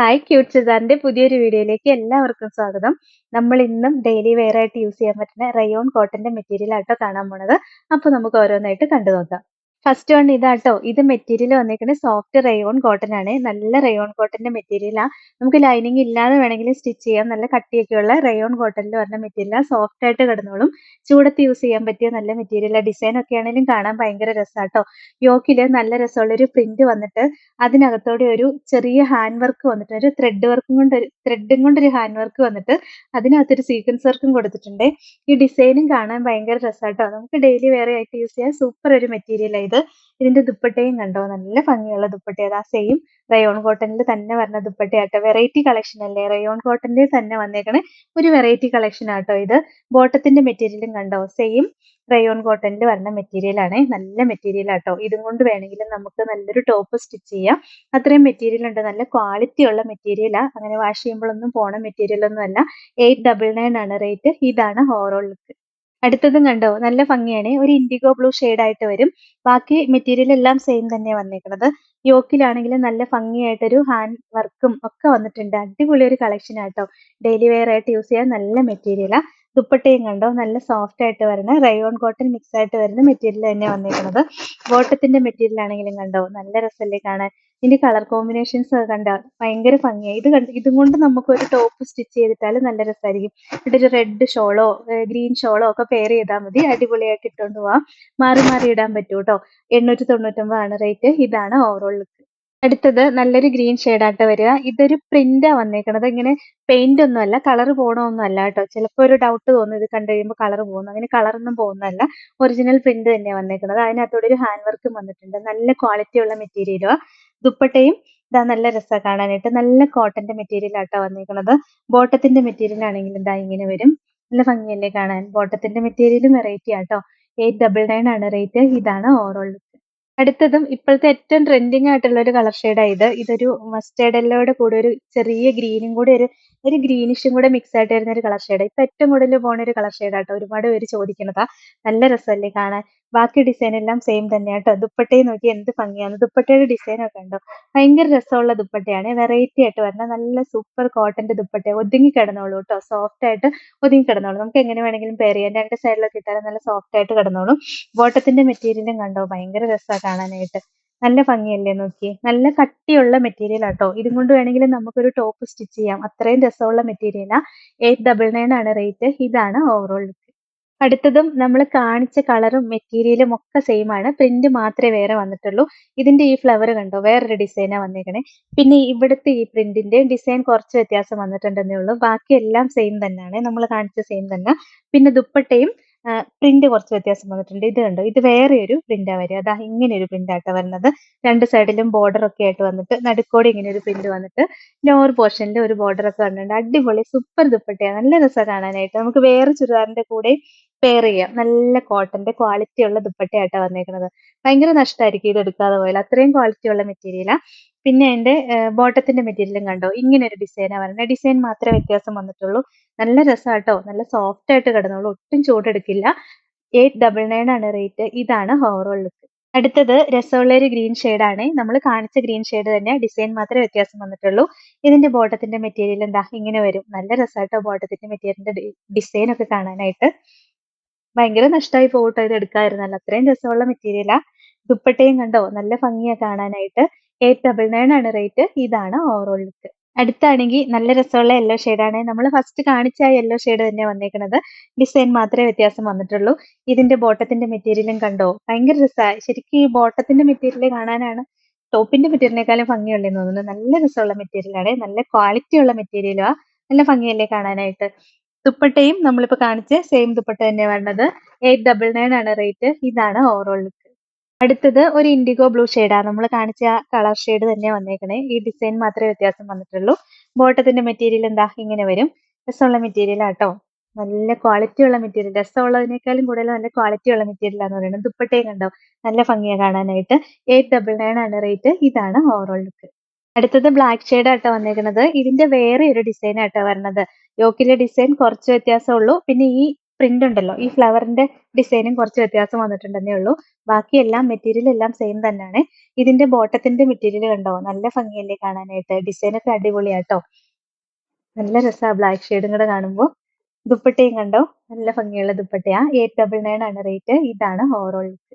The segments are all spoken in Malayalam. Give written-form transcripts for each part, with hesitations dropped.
ഹായ് ക്യൂട്ട് സിസാറിന്റെ പുതിയൊരു വീഡിയോയിലേക്ക് എല്ലാവർക്കും സ്വാഗതം. നമ്മൾ ഇന്നും ഡെയിലി വെയർ ആയിട്ട് യൂസ് ചെയ്യാൻ പറ്റുന്ന റയോൺ കോട്ടന്റെ മെറ്റീരിയൽ ആട്ടോ കാണാൻ പോണത്. അപ്പൊ നമുക്ക് ഓരോന്നായിട്ട് കണ്ടു നോക്കാം. ഫസ്റ്റ് വൺ ഇതാട്ടോ. ഇത് മെറ്റീരിയൽ വന്നിരിക്കുന്നത് സോഫ്റ്റ് റയോൺ കോട്ടൺ ആണ്. നല്ല റയോൺ കോട്ടന്റെ മെറ്റീരിയലാ. നമുക്ക് ലൈനിങ് ഇല്ലാതെ വേണമെങ്കിൽ സ്റ്റിച്ച് ചെയ്യാം. നല്ല കട്ടിയൊക്കെയുള്ള റയോൺ കോട്ടണിൽ വരുന്ന മെറ്റീരിയൽ സോഫ്റ്റ് ആയിട്ട് കിടന്നോളും. ചൂടത്ത് യൂസ് ചെയ്യാൻ പറ്റിയ നല്ല മെറ്റീരിയൽ. ഡിസൈൻ ഒക്കെ ആണെങ്കിലും കാണാൻ ഭയങ്കര രസാട്ടോ. യോക്കില് നല്ല രസമുള്ള ഒരു പ്രിന്റ് വന്നിട്ട് അതിനകത്തോടെ ഒരു ചെറിയ ഹാൻഡ് വർക്ക് വന്നിട്ട് ഒരു ത്രെഡും കൊണ്ടൊരു ഹാൻഡ് വർക്ക് വന്നിട്ട് അതിനകത്തൊരു സീക്വൻസ് വർക്കും കൊടുത്തിട്ടുണ്ട്. ഈ ഡിസൈനും കാണാൻ ഭയങ്കര രസാട്ടോ. നമുക്ക് ഡെയിലി വെയർ ആയിട്ട് യൂസ് ചെയ്യാൻ സൂപ്പർ ഒരു മെറ്റീരിയൽ ഇത്. ഇതിന്റെ ദുപ്പട്ടയും കണ്ടോ, നല്ല ഭംഗിയുള്ള ദുപ്പട്ടയാണ്. ആ സെയിം റയോൺ കോട്ടണിൽ തന്നെ വരുന്ന ദുപ്പട്ടയാട്ടോ. വെറൈറ്റി കളക്ഷൻ അല്ലേ, റയോൺ കോട്ടന്റെ തന്നെ വന്നേക്കണേ ഒരു വെറൈറ്റി കളക്ഷൻ ആട്ടോ ഇത്. ബോട്ടത്തിന്റെ മെറ്റീരിയലും കണ്ടോ, സെയിം റയോൺ കോട്ടണിൽ വരുന്ന മെറ്റീരിയൽ ആണ്. നല്ല മെറ്റീരിയൽ ആട്ടോ. ഇതും കൊണ്ട് വേണമെങ്കിൽ നമുക്ക് നല്ലൊരു ടോപ്പ് സ്റ്റിച്ച് ചെയ്യാം. അത്രയും മെറ്റീരിയൽ ഉണ്ട്. നല്ല ക്വാളിറ്റി ഉള്ള മെറ്റീരിയലാ. അങ്ങനെ വാഷ് ചെയ്യുമ്പോഴൊന്നും പോണ മെറ്റീരിയൽ ഒന്നും അല്ല. 899 ആണ് റേറ്റ്. ഇതാണ് ഓവറോൾ ലുക്ക്. അടുത്തതും കണ്ടോ, നല്ല ഭംഗിയാണ്. ഒരു ഇൻഡിഗോ ബ്ലൂ ആയിട്ട് വരും. ബാക്കി മെറ്റീരിയൽ എല്ലാം സെയിം തന്നെ വന്നേക്കുന്നത്. യോക്കിലാണെങ്കിലും നല്ല ഭംഗിയായിട്ടൊരു ഹാൻഡ് വർക്കും ഒക്കെ വന്നിട്ടുണ്ട്. അടിപൊളി ഒരു കളക്ഷൻ ആട്ടോ. ഡെയിലി വെയർ ആയിട്ട് യൂസ് ചെയ്യാൻ നല്ല മെറ്റീരിയലാ. ദുപ്പട്ടയും കണ്ടോ, നല്ല സോഫ്റ്റ് ആയിട്ട് വരുന്ന റയോൺ കോട്ടൺ മിക്സ് ആയിട്ട് വരുന്ന മെറ്റീരിയൽ തന്നെ വന്നേക്കുന്നത്. ബോട്ടത്തിന്റെ മെറ്റീരിയൽ ആണെങ്കിലും കണ്ടോ, നല്ല രസമല്ലേ കാണാൻ. ഇതിന്റെ കളർ കോമ്പിനേഷൻസ് കണ്ടോ ഭയങ്കര ഭംഗിയായി. ഇതും കൊണ്ട് നമുക്ക് ഒരു ടോപ്പ് സ്റ്റിച്ച് ചെയ്തിട്ടാലും നല്ല രസമായിരിക്കും. എന്നിട്ട് ഒരു റെഡ് ഷോളോ ഗ്രീൻ ഷോളോ ഒക്കെ പെയർ ചെയ്താൽ മതി. അടിപൊളിയായിട്ട് ഇട്ടുകൊണ്ട് പോവാം. മാറി മാറി ഇടാൻ പറ്റൂ കേട്ടോ. 899 ആണ് റേറ്റ്. ഇതാണ് ഓവറോൾ ലുക്ക്. അടുത്തത് നല്ലൊരു ഗ്രീൻ ഷെയ്ഡായിട്ട് വരിക. ഇതൊരു പ്രിന്റാ വന്നേക്കണത്. ഇങ്ങനെ പെയിന്റ് ഒന്നും അല്ല, കളർ പോണൊന്നും അല്ല കേട്ടോ. ചിലപ്പോൾ ഒരു ഡൗട്ട് തോന്നും ഇത് കണ്ടു കഴിയുമ്പോൾ കളർ പോകുന്നു. അങ്ങനെ കളറൊന്നും പോകുന്നതല്ല, ഒറിജിനൽ പ്രിന്റ് തന്നെയാണ് വന്നേക്കുന്നത്. അതിനകത്തോടെ ഒരു ഹാൻഡ് വർക്കും വന്നിട്ടുണ്ട്. നല്ല ക്വാളിറ്റി ഉള്ള മെറ്റീരിയലുവാ. ദുപ്പട്ടയും ഇതാ നല്ല രസമാണ് കാണാനായിട്ട്. നല്ല കോട്ടന്റെ മെറ്റീരിയൽ ആട്ടോ വന്നേക്കുന്നത്. ബോട്ടത്തിന്റെ മെറ്റീരിയൽ ആണെങ്കിലും ഇതാ ഇങ്ങനെ വരും. നല്ല ഭംഗിയല്ലേ കാണാൻ. ബോട്ടത്തിന്റെ മെറ്റീരിയലും വെറൈറ്റി ആട്ടോ. 899 ആണ് റേറ്റ്. ഇതാണ് ഓവറോൾ. അടുത്തതും ഇപ്പോഴത്തെ ഏറ്റവും ട്രെൻഡിങ് ആയിട്ടുള്ള ഒരു കളർ ഷെയ്ഡാണ് ഇത്. ഇതൊരു മസ്റ്റേർഡ് യെല്ലോയുടെ കൂടെ ഒരു ചെറിയ ഗ്രീനും കൂടെ ഒരു ഗ്രീനിഷും കൂടെ മിക്സ് ആയിട്ട് വരുന്ന ഒരു കളർ ഷെയ്ഡ്. ഇപ്പൊ ഏറ്റവും കൂടുതൽ പോണ ഒരു കളർ ഷെയ്ഡാട്ടോ. ഒരുപാട് പേര് ചോദിക്കുന്നതാ. നല്ല രസമല്ലേ കാണാൻ. ബാക്കി ഡിസൈൻ എല്ലാം സെയിം തന്നെയാട്ടോ. ദുപ്പട്ടയും നോക്കി എന്ത് ഭംഗിയാണ്. ദുപ്പട്ടയുടെ ഡിസൈൻ ഒക്കെ ഉണ്ടോ, ഭയങ്കര രസമുള്ള ദുപ്പട്ടയാണ്. വെറൈറ്റി ആയിട്ട് വരുന്ന നല്ല സൂപ്പർ കോട്ടന്റെ ദുപ്പട്ട. ഒതുങ്ങി കിടന്നോളൂ കേട്ടോ. സോഫ്റ്റ് ആയിട്ട് ഒതുങ്ങി കിടന്നോളൂ. നമുക്ക് എങ്ങനെ വേണമെങ്കിലും പെയർ ചെയ്യാം. രണ്ട് സൈഡിലൊക്കെ ഇട്ടാലും നല്ല സോഫ്റ്റ് ആയിട്ട് കിടന്നോളും. ബോട്ടത്തിന്റെ മെറ്റീരിയലും കണ്ടോ, ഭയങ്കര രസമാണ് കാണാനായിട്ട്. നല്ല ഭംഗിയല്ലേ നോക്കിയേ. നല്ല കട്ടിയുള്ള മെറ്റീരിയൽ ആട്ടോ. ഇതും കൊണ്ട് വേണമെങ്കിൽ നമുക്കൊരു ടോപ്പ് സ്റ്റിച്ച് ചെയ്യാം. അത്രയും രസമുള്ള മെറ്റീരിയലാ. 899 ആണ് റേറ്റ്. ഇതാണ് ഓവറോൾ ലുക്ക്. അടുത്തതും നമ്മൾ കാണിച്ച കളറും മെറ്റീരിയലും ഒക്കെ സെയിം ആണ്. പ്രിന്റ് മാത്രമേ വേറെ വന്നിട്ടുള്ളൂ. ഇതിന്റെ ഈ ഫ്ലവർ കണ്ടോ, വേറൊരു ഡിസൈനാ വന്നേക്കണേ. പിന്നെ ഇവിടുത്തെ ഈ പ്രിന്റിന്റെ ഡിസൈൻ കുറച്ച് വ്യത്യാസം വന്നിട്ടുണ്ടെന്നേ ഉള്ളൂ. ബാക്കി എല്ലാം സെയിം തന്നെയാണ്. നമ്മൾ കാണിച്ച സെയിം തന്നെ. പിന്നെ ദുപ്പട്ടയും പ്രിന്റ് കുറച്ച് വ്യത്യാസം വന്നിട്ടുണ്ട്. ഇത് കണ്ടോ, ഇത് വേറെ ഒരു പ്രിന്റാ വരിക. അതാ ഇങ്ങനെ ഒരു പ്രിന്റ് ആട്ടോ വരുന്നത്. രണ്ട് സൈഡിലും ബോർഡർ ഒക്കെ ആയിട്ട് വന്നിട്ട് നടുക്കോടെ ഇങ്ങനെ ഒരു പ്രിന്റ് വന്നിട്ട് ലോവർ പോർഷനിൽ ഒരു ബോർഡർ ഒക്കെ വന്നിട്ടുണ്ട്. അടിപൊളി സൂപ്പർ ദുപ്പട്ടയാണ്. നല്ല രസമാണ് കാണാനായിട്ട്. നമുക്ക് വേറെ ചുരിദാറിന്റെ കൂടെ പെയർ ചെയ്യാം. നല്ല കോട്ടന്റെ ക്വാളിറ്റി ഉള്ള ദുപ്പട്ടയായിട്ടാ വന്നേക്കുന്നത്. ഭയങ്കര നഷ്ടമായിരിക്കും ഇത് എടുക്കാതെ പോയാൽ. അത്രയും ക്വാളിറ്റി ഉള്ള മെറ്റീരിയലാ. പിന്നെ അതിന്റെ ബോട്ടത്തിന്റെ മെറ്റീരിയലും കണ്ടോ, ഇങ്ങനെ ഒരു ഡിസൈനാ വരുന്നത്. ഡിസൈൻ മാത്രമേ വ്യത്യാസം വന്നിട്ടുള്ളൂ. നല്ല രസാട്ടോ. നല്ല സോഫ്റ്റ് ആയിട്ട് കിടന്നോളൂ. ഒട്ടും ചൂടെടുക്കില്ല. 899 ആണ് റേറ്റ്. ഇതാണ് ഓവറോൾ ലുക്ക്. അടുത്തത് രസമുള്ള ഒരു ഗ്രീൻ ആണ്. നമ്മൾ കാണിച്ച ഗ്രീൻ ഷെയ്ഡ് തന്നെ, ഡിസൈൻ മാത്രമേ വ്യത്യാസം വന്നിട്ടുള്ളൂ. ഇതിന്റെ ബോട്ടത്തിന്റെ മെറ്റീരിയൽ എന്താ ഇങ്ങനെ വരും. നല്ല രസാട്ടോ ബോട്ടത്തിന്റെ മെറ്റീരിയലിന്റെ ഡിസൈൻ ഒക്കെ കാണാനായിട്ട്. ഭയങ്കര നഷ്ടമായി പോകട്ടോ ഇത് എടുക്കാതിരുന്നാൽ. അത്രയും രസമുള്ള മെറ്റീരിയലാ. ദുപ്പട്ടയും കണ്ടോ, നല്ല ഭംഗിയാ കാണാനായിട്ട്. 899 ആണ് റേറ്റ്. ഇതാണ് ഓവറോൾ ലുക്ക്. അടുത്താണെങ്കിൽ നല്ല രസമുള്ള യെല്ലോ ആണ്. നമ്മൾ ഫസ്റ്റ് കാണിച്ച ആ യെല്ലോ ഷെയ്ഡ് തന്നെ വന്നേക്കുന്നത്. ഡിസൈൻ മാത്രമേ വ്യത്യാസം വന്നിട്ടുള്ളൂ. ഇതിന്റെ ബോട്ടത്തിന്റെ മെറ്റീരിയലും കണ്ടോ, ഭയങ്കര രസമാണ്. ശരിക്കും ഈ ബോട്ടത്തിന്റെ മെറ്റീരിയൽ കാണാനാണ് ടോപ്പിന്റെ മെറ്റീരിയലിനേക്കാളും ഭംഗിയുള്ളതെന്ന് തോന്നുന്നു. നല്ല രസമുള്ള മെറ്റീരിയലാണ്. നല്ല ക്വാളിറ്റി ഉള്ള മെറ്റീരിയലുവാ. നല്ല ഭംഗിയല്ലേ കാണാനായിട്ട്. ദുപ്പട്ടയും നമ്മളിപ്പോ കാണിച്ച സെയിം ദുപ്പട്ട തന്നെ വരുന്നത്. 899 ആണ് റേറ്റ്. ഇതാണ് ഓവറോൾ ലുക്ക്. അടുത്തത് ഒരു ഇൻഡിഗോ ബ്ലൂ ഷെയ്ഡാണ്. നമ്മൾ കാണിച്ച ആ കളർ ഷെയ്ഡ് തന്നെ വന്നേക്കണേ. ഈ ഡിസൈൻ മാത്രമേ വ്യത്യാസം വന്നിട്ടുള്ളൂ. ബോട്ടത്തിന്റെ മെറ്റീരിയൽ എന്താ ഇങ്ങനെ വരും. രസമുള്ള മെറ്റീരിയൽ ആട്ടോ. നല്ല ക്വാളിറ്റി ഉള്ള മെറ്റീരിയൽ. രസമുള്ളതിനേക്കാളും കൂടുതൽ നല്ല ക്വാളിറ്റി ഉള്ള മെറ്റീരിയൽ ആണെന്ന് പറയുന്നത്. ദുപ്പട്ടയും കണ്ടോ, നല്ല ഭംഗിയാ കാണാനായിട്ട്. 899 ആണ് റേറ്റ്. ഇതാണ് ഓവറോൾ ലുക്ക്. അടുത്തത് ബ്ലാക്ക് ഷെയ്ഡ് ആട്ടോ വന്നേക്കുന്നത്. ഇതിന്റെ വേറെ ഒരു ഡിസൈൻ ആട്ടോ വരുന്നത്. യോക്കിലെ ഡിസൈൻ കുറച്ച് വ്യത്യാസമുള്ളൂ. പിന്നെ ഈ പ്രിന്റ് ഉണ്ടല്ലോ, ഈ ഫ്ലവറിന്റെ ഡിസൈനും കുറച്ച് വ്യത്യാസം വന്നിട്ടുണ്ടെന്നേ ഉള്ളൂ. ബാക്കിയെല്ലാം മെറ്റീരിയൽ എല്ലാം സെയിം തന്നെയാണ്. ഇതിന്റെ ബോട്ടത്തിന്റെ മെറ്റീരിയൽ കണ്ടോ, നല്ല ഭംഗിയല്ലേ കാണാനായിട്ട്. ഡിസൈൻ ഒക്കെ അടിപൊളിയാട്ടോ, നല്ല രസാ ബ്ലാക്ക് ഷെയ്ഡും കൂടെ കാണുമ്പോൾ. ദുപ്പട്ടയും കണ്ടോ, നല്ല ഭംഗിയുള്ള ദുപ്പട്ടയാ. 899 ആണ് റേറ്റ്. ഇതാണ് ഓവറോൾ ലുക്ക്.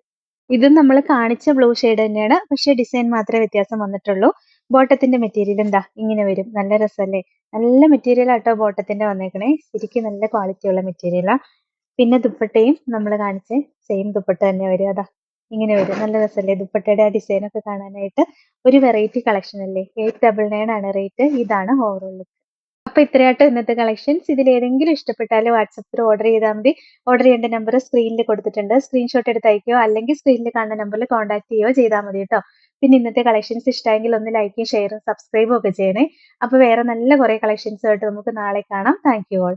ഇതും നമ്മൾ കാണിച്ച ബ്ലൂ ഷെയ്ഡ് തന്നെയാണ്, പക്ഷെ ഡിസൈൻ മാത്രമേ വ്യത്യാസം വന്നിട്ടുള്ളൂ. ബോട്ടത്തിന്റെ മെറ്റീരിയൽ എന്താ ഇങ്ങനെ വരും, നല്ല രസല്ലേ. നല്ല മെറ്റീരിയൽ ആട്ടോ ബോട്ടത്തിന്റെ വന്നേക്കണേ, ശരിക്കും നല്ല ക്വാളിറ്റി ഉള്ള മെറ്റീരിയലാ. പിന്നെ ദുപ്പട്ടയും നമ്മൾ കാണിച്ച സെയിം ദുപ്പട്ട തന്നെ വരും. അതാ ഇങ്ങനെ വരും, നല്ല രസല്ലേ ദുപ്പട്ടയുടെ ആ ഡിസൈൻ ഒക്കെ കാണാനായിട്ട്. ഒരു വെറൈറ്റി കളക്ഷൻ അല്ലേ. 899 ആണ് റേറ്റ്. ഇതാണ് ഓവറോൾ. അപ്പൊ ഇത്രയാട്ടോ ഇന്നത്തെ കളക്ഷൻസ്. ഇതിൽ ഏതെങ്കിലും ഇഷ്ടപ്പെട്ടാൽ വാട്സപ്പിൽ ഓർഡർ ചെയ്താൽ മതി. ഓർഡർ ചെയ്യേണ്ട നമ്പർ സ്ക്രീനിൽ കൊടുത്തിട്ടുണ്ട്. സ്ക്രീൻഷോട്ട് എടുത്ത് അയക്കുകയോ അല്ലെങ്കിൽ സ്ക്രീനിൽ കാണുന്ന നമ്പറിൽ കോൺടാക്ട് ചെയ്യുകയോ ചെയ്താൽ മതി കേട്ടോ. പിന്നെ ഇന്നത്തെ കളക്ഷൻസ് ഇഷ്ടമെങ്കിൽ ഒന്ന് ലൈക്കും ഷെയറും സബ്സ്ക്രൈബും ഒക്കെ ചെയ്യണേ. അപ്പൊ വേറെ നല്ല കുറെ കളക്ഷൻസ് ആയിട്ട് നമുക്ക് നാളെ കാണാം. Thank you all.